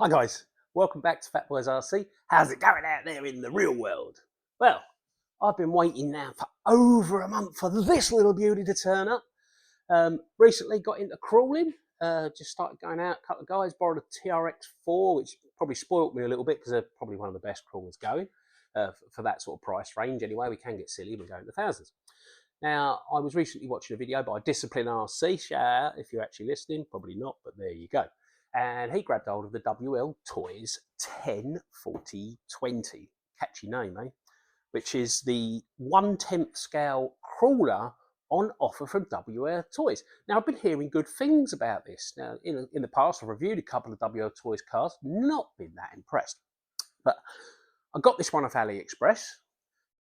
Hi guys, welcome back to Fat Boys RC. How's it going out there in the real world? Well, I've been waiting now for over a month for this little beauty to turn up. Recently got into crawling, just started going out. A couple of guys borrowed a TRX4, which probably spoilt me a little bit because they're probably one of the best crawlers going for that sort of price range. Anyway, we can get silly, we're going to thousands. Now, I was recently watching a video by Discipline RC. Shout out if you're actually listening, probably not, but there you go. And he grabbed hold of the WL Toys 104020, catchy name, eh? Which is the 1/10 scale crawler on offer from WL Toys. Now, I've been hearing good things about this. Now, in the past, I've reviewed a couple of WL Toys cars, not been that impressed. But I got this one off AliExpress.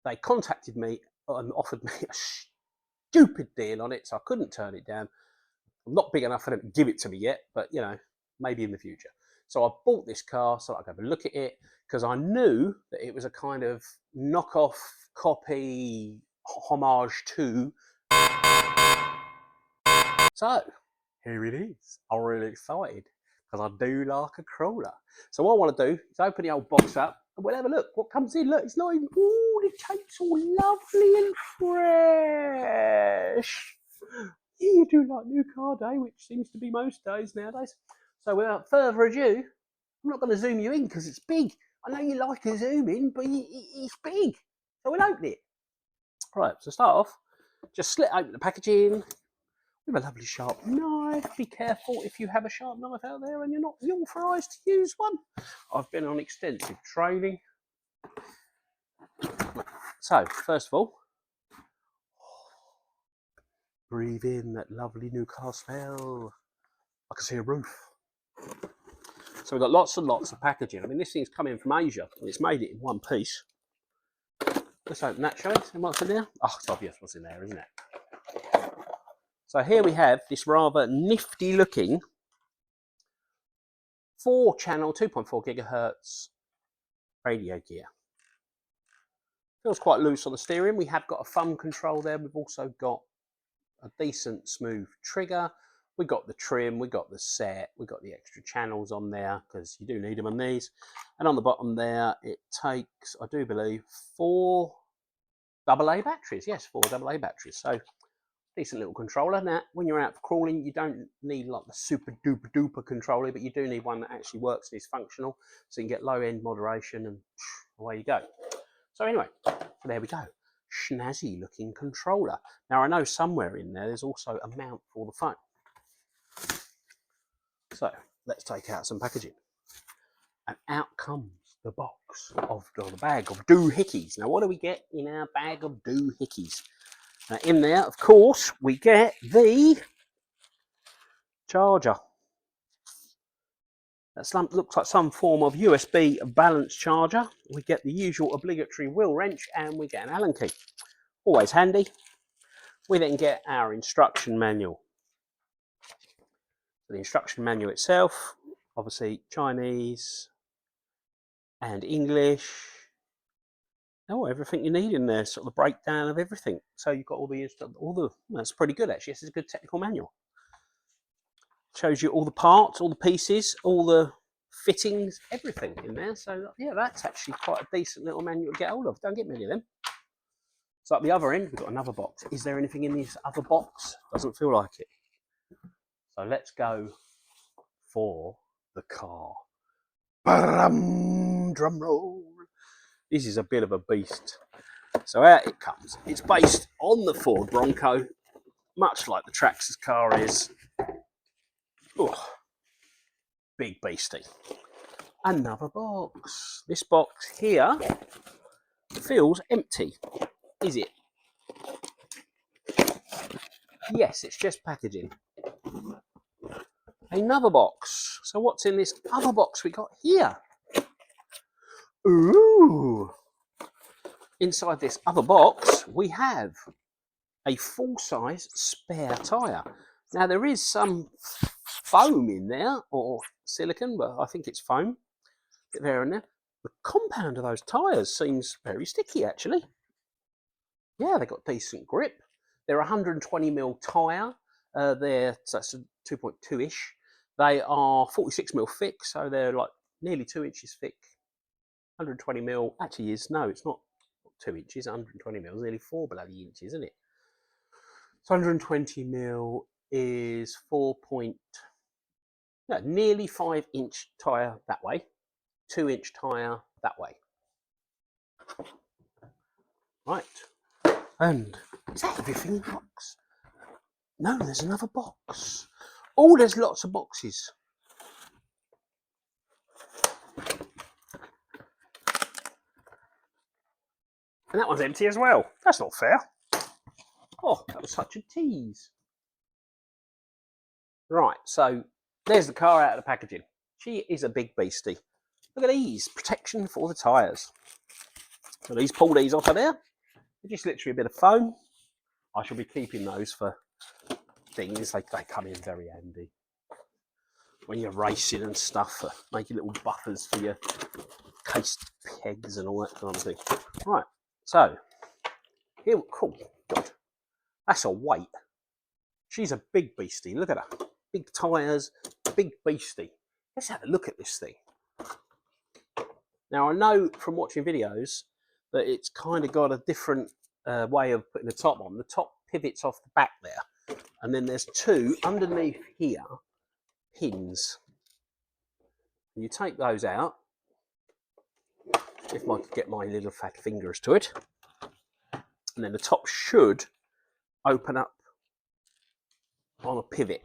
They contacted me and offered me a stupid deal on it, so I couldn't turn it down. I'm not big enough for them to give it to me yet, but you know, maybe in the future. So I bought this car so I could have a look at it because I knew that it was a kind of knockoff, copy, homage to. So here it is. I'm really excited because I do like a crawler. So what I want to do is open the old box up and we'll have a look. What comes in? Look, it's not even. Ooh, the tape's all lovely and fresh. You do like new car day, which seems to be most days nowadays. So without further ado, I'm not going to zoom you in because it's big. I know you like a zoom in, but it's big. So we'll open it. Right, so start off, just slit open the packaging with a lovely sharp knife. Be careful if you have a sharp knife out there and you're not authorised to use one. I've been on extensive training. So, first of all, breathe in that lovely new car smell. I can see a roof. So we've got lots and lots of packaging. I mean, this thing's come in from Asia and it's made it in one piece. Let's open that, shall we? And what's in there? Oh, it's obvious what's in there, isn't it? So here we have this rather nifty looking 4-channel, 2.4 gigahertz radio gear. Feels quite loose on the steering. We have got a thumb control there. We've also got a decent smooth trigger. We got the trim, we got the set, we got the extra channels on there because you do need them on these. And on the bottom there, it takes, I do believe, 4 AA batteries. Yes, 4 AA batteries. So decent little controller. Now, when you're out for crawling, you don't need like the super duper duper controller, but you do need one that actually works and is functional, so you can get low end moderation and away you go. So anyway, there we go. Snazzy looking controller. Now I know somewhere in there's also a mount for the phone. So let's take out some packaging. And out comes the box of the bag of doohickeys. Now what do we get in our bag of doohickeys? Now in there, of course, we get the charger. That looks like some form of USB balance charger. We get the usual obligatory wheel wrench and we get an Allen key. Always handy. We then get our instruction manual. The instruction manual itself, obviously Chinese and English. Oh, everything you need in there, sort of the breakdown of everything. So you've got all the that's pretty good actually. This is a good technical manual. Shows you all the parts, all the pieces, all the fittings, everything in there. So yeah, that's actually quite a decent little manual to get hold of. Don't get many of them. So at the other end, we've got another box. Is there anything in this other box? Doesn't feel like it. So let's go for the car. Drum roll. This is a bit of a beast. So out it comes. It's based on the Ford Bronco, much like the Traxxas car is. Oh, big beastie. Another box. This box here feels empty. Is it? Yes, it's just packaging. Another box. So what's in this other box we got here? Ooh. Inside this other box, we have a full-size spare tyre. Now, there is some foam in there, or silicone, but I think it's foam. Bit there and there. The compound of those tyres seems very sticky, actually. Yeah, they've got decent grip. They're 120mm tyre. So that's a 2.2-ish. They are 46mm thick, so they're like nearly 2 inches thick, 120 mil. Actually, is no, it's not 2 inches. 120 mil is nearly 4 bloody inches, isn't it? So 120 mil is nearly 5-inch tyre that way, 2-inch tyre that way. Right, and is that everything in the box? No, there's another box. Oh, there's lots of boxes. And that one's empty as well. That's not fair. Oh, that was such a tease. Right, so there's the car out of the packaging. She is a big beastie. Look at these, protection for the tyres. So pull these off of there. They're just literally a bit of foam. I shall be keeping those for things. They come in very handy when you're racing and stuff, making little buffers for your case pegs and all that kind of thing. Right, so here, cool. God, that's a weight. She's a big beastie. Look at her. Big tyres, big beastie. Let's have a look at this thing. Now, I know from watching videos that it's kind of got a different way of putting the top on. The top pivots off the back there. And then there's two underneath here pins. And you take those out. If I could get my little fat fingers to it. And then the top should open up on a pivot.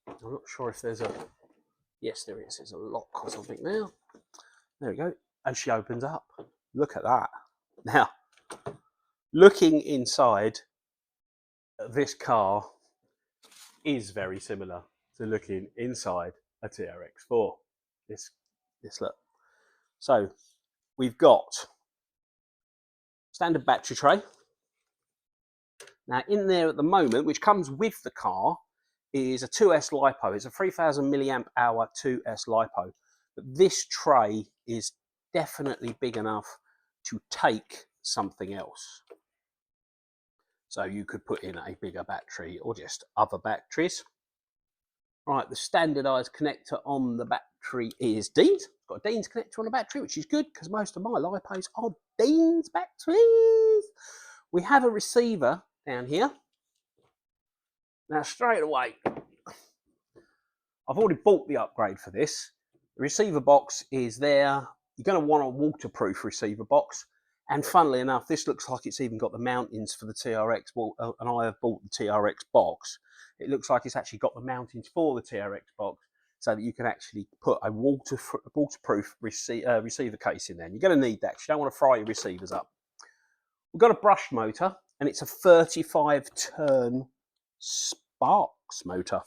I'm not sure if there's a... Yes, there is. There's a lock or something there. There we go. And she opens up. Look at that. Now, looking inside, this car is very similar to looking inside a TRX4. This look. So, we've got standard battery tray. Now, in there at the moment, which comes with the car, is a 2S LiPo. It's a 3000 milliamp hour 2S LiPo. But this tray is definitely big enough to take something else. So you could put in a bigger battery or just other batteries. Right, the standardized connector on the battery is Dean's. It's got a Dean's connector on the battery, which is good because most of my LiPos are Dean's batteries. We have a receiver down here. Now, straight away, I've already bought the upgrade for this. The receiver box is there. You're going to want a waterproof receiver box. And funnily enough, this looks like it's even got the mountings for the TRX. Well, and I have bought the TRX box. It looks like it's actually got the mountings for the TRX box so that you can actually put a waterproof receiver case in there. And you're going to need that because you don't want to fry your receivers up. We've got a brush motor, and it's a 35-turn Sparks motor.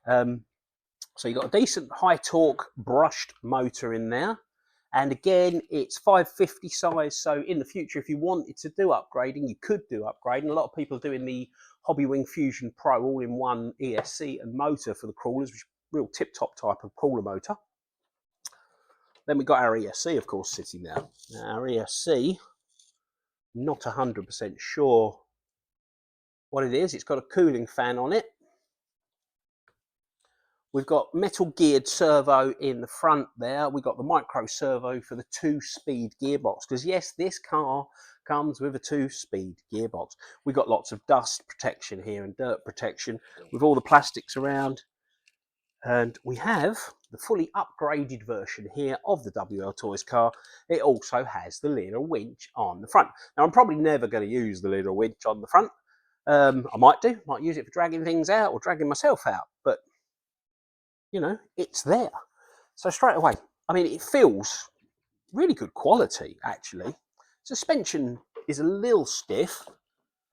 So you've got a decent high torque brushed motor in there. And again, it's 550 size. So in the future, if you wanted to do upgrading, you could do upgrading. A lot of people are doing the Hobbywing Fusion Pro all-in-one ESC and motor for the crawlers, which is a real tip-top type of crawler motor. Then we've got our ESC, of course, sitting there. Now, our ESC, not 100% sure what it is. It's got a cooling fan on it. We've got metal geared servo in the front there. We've got the micro servo for the 2-speed gearbox. Because yes, this car comes with a 2-speed gearbox. We've got lots of dust protection here and dirt protection with all the plastics around. And we have the fully upgraded version here of the WL Toys car. It also has the little winch on the front. Now, I'm probably never going to use the little winch on the front. I might use it for dragging things out or dragging myself out. But you know, it's there. So straight away, I mean, it feels really good quality, actually. Suspension is a little stiff.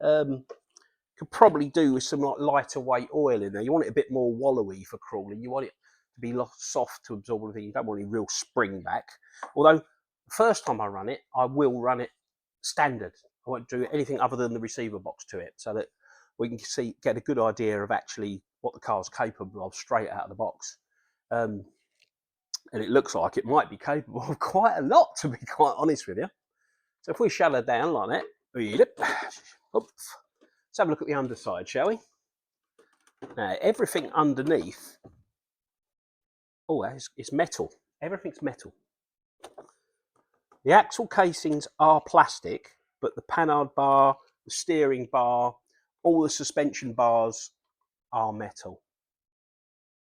Could probably do with some like lighter weight oil in there. You want it a bit more wallowy for crawling. You want it to be soft to absorb everything. You don't want any real spring back. Although, the first time I run it, I will run it standard. I won't do anything other than the receiver box to it so that we can get a good idea of actually what the car's capable of straight out of the box. And it looks like it might be capable of quite a lot, to be quite honest with you. So if we shut her down like that, let's have a look at the underside, shall we? Now, everything underneath Oh, it's metal. Everything's metal. The axle casings are plastic, but the panhard bar, the steering bar, all the suspension bars are metal.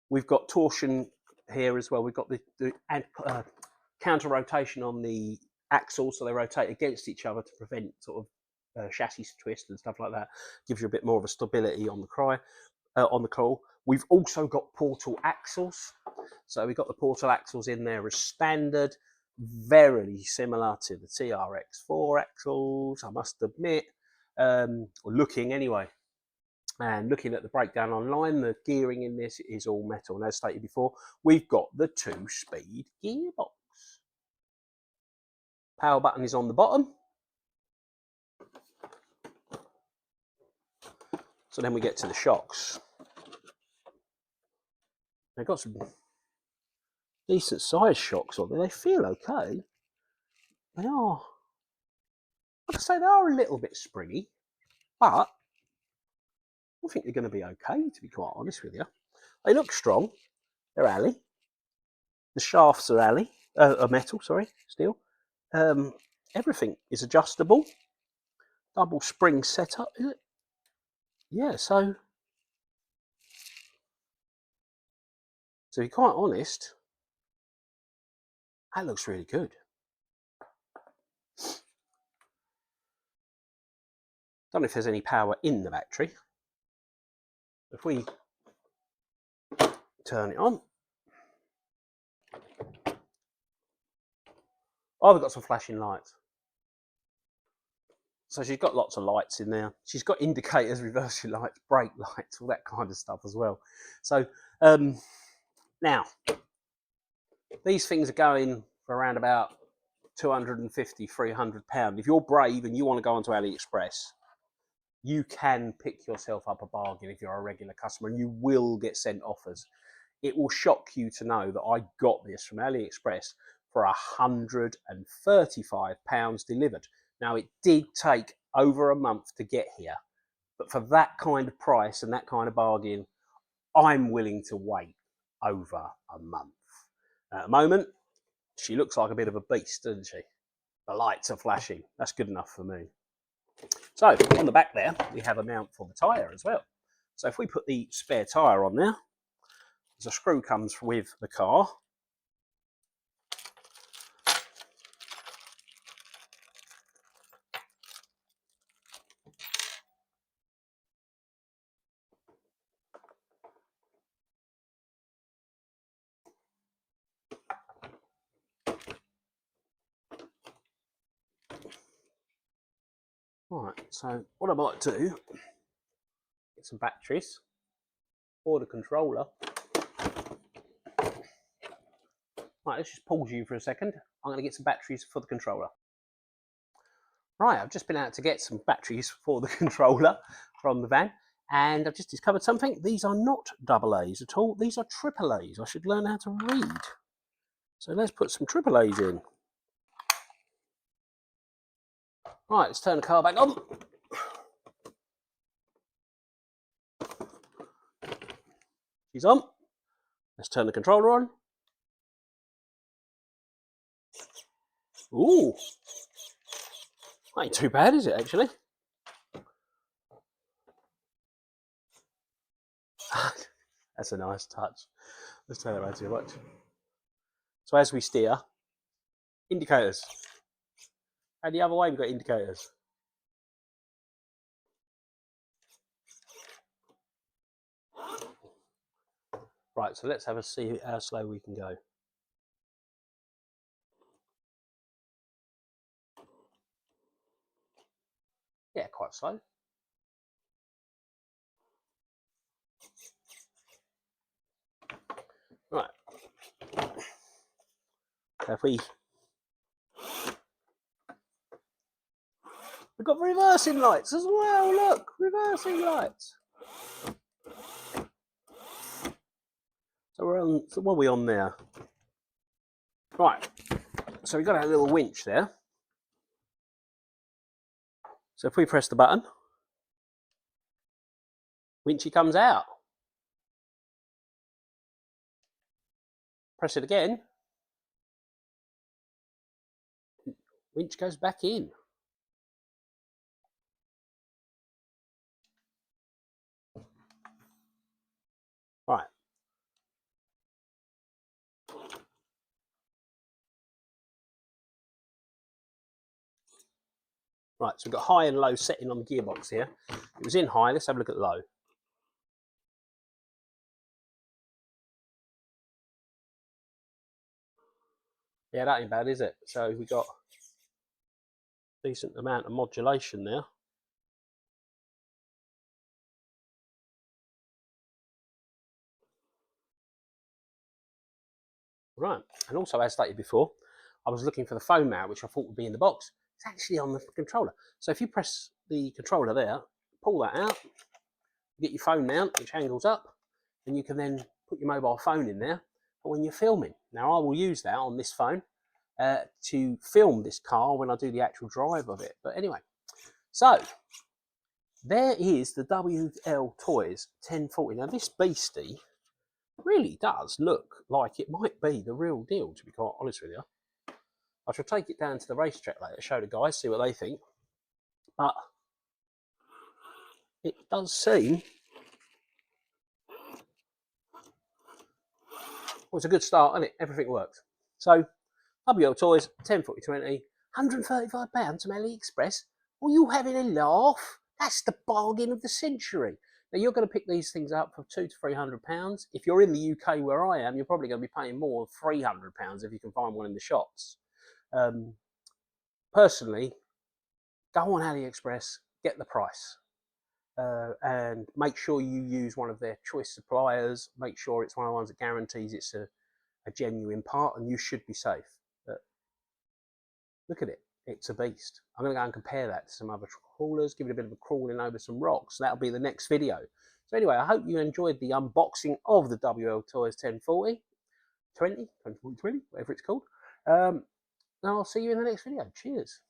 We've got torsion here as well. We've got the counter rotation on the axles, so they rotate against each other to prevent sort of chassis twist and stuff like that. Gives you a bit more of a stability on the crawl. We've also got portal axles. So we've got the portal axles in there as standard, very similar to the TRX4 axles, I must admit, or looking anyway. And looking at the breakdown online, the gearing in this is all metal. And as stated before, we've got the 2-speed gearbox. Power button is on the bottom. So then we get to the shocks. They've got some decent size shocks on there. They feel okay. They are, I'd say they are a little bit springy, but I think they're going to be okay, to be quite honest with you. They look strong. They're alley. The shafts are alley, are metal, sorry, steel. Everything is adjustable. Double spring setup, is it? Yeah, so to be quite honest, that looks really good. Don't know if there's any power in the battery. If we turn it on, oh, we've got some flashing lights. So she's got lots of lights in there. She's got indicators, reversing lights, brake lights, all that kind of stuff as well. So now, these things are going for around about £250, £300. If you're brave and you want to go onto AliExpress, you can pick yourself up a bargain if you're a regular customer, and you will get sent offers. It will shock you to know that I got this from AliExpress for £135 delivered. Now, it did take over a month to get here, but for that kind of price and that kind of bargain, I'm willing to wait over a month. At the moment, she looks like a bit of a beast, doesn't she? The lights are flashing. That's good enough for me. So on the back there, we have a mount for the tyre as well. So if we put the spare tyre on there, the screw comes with the car. Right, so what I might do, get some batteries for the controller. Right, let's just pause you for a second. I'm going to get some batteries for the controller. Right, I've just been out to get some batteries for the controller from the van, and I've just discovered something. These are not AA's at all. These are AAA's. I should learn how to read. So let's put some AAA's in. Right, let's turn the car back on. She's on. Let's turn the controller on. Ooh. Ain't too bad, is it, actually? That's a nice touch. Let's turn that around to you. Watch. So as we steer, indicators. And the other way, we've got indicators. Right, so let's have a see how slow we can go. Yeah, quite slow. Right. So if we've got reversing lights as well, look, reversing lights. So we're on, so what are we on there? Right, so we've got our little winch there. So if we press the button, winchy comes out. Press it again. Winch goes back in. Right. Right, so we've got high and low setting on the gearbox here. It was in high. Let's have a look at low. Yeah, that ain't bad, is it? So we got a decent amount of modulation there. Right, and also as stated before, I was looking for the phone mount, which I thought would be in the box. It's actually on the controller. So if you press the controller there, pull that out, you get your phone mount, which angles up, and you can then put your mobile phone in there for when you're filming. Now I will use that on this phone to film this car when I do the actual drive of it. But anyway, so there is the WL Toys 1040. Now this beastie really does look like it might be the real deal, to be quite honest with you. I shall take it down to the racetrack later, show the guys, see what they think. But it does seem, well, it's a good start, isn't it? Everything works. So WL Toys 1040/20, £135 from AliExpress. Are you having a laugh? That's the bargain of the century. Now you're going to pick these things up for £200 to £300. If you're in the UK where I am, you're probably going to be paying more than £300 if you can find one in the shops. Personally, go on AliExpress, get the price, and make sure you use one of their choice suppliers. Make sure it's one of the ones that guarantees it's a genuine part, and you should be safe. But look at it, it's a beast. I'm going to go and compare that to some other crawlers, give it a bit of a crawling over some rocks. That'll be the next video. So anyway, I hope you enjoyed the unboxing of the WL Toys 1040, 20, whatever it's called. And I'll see you in the next video. Cheers.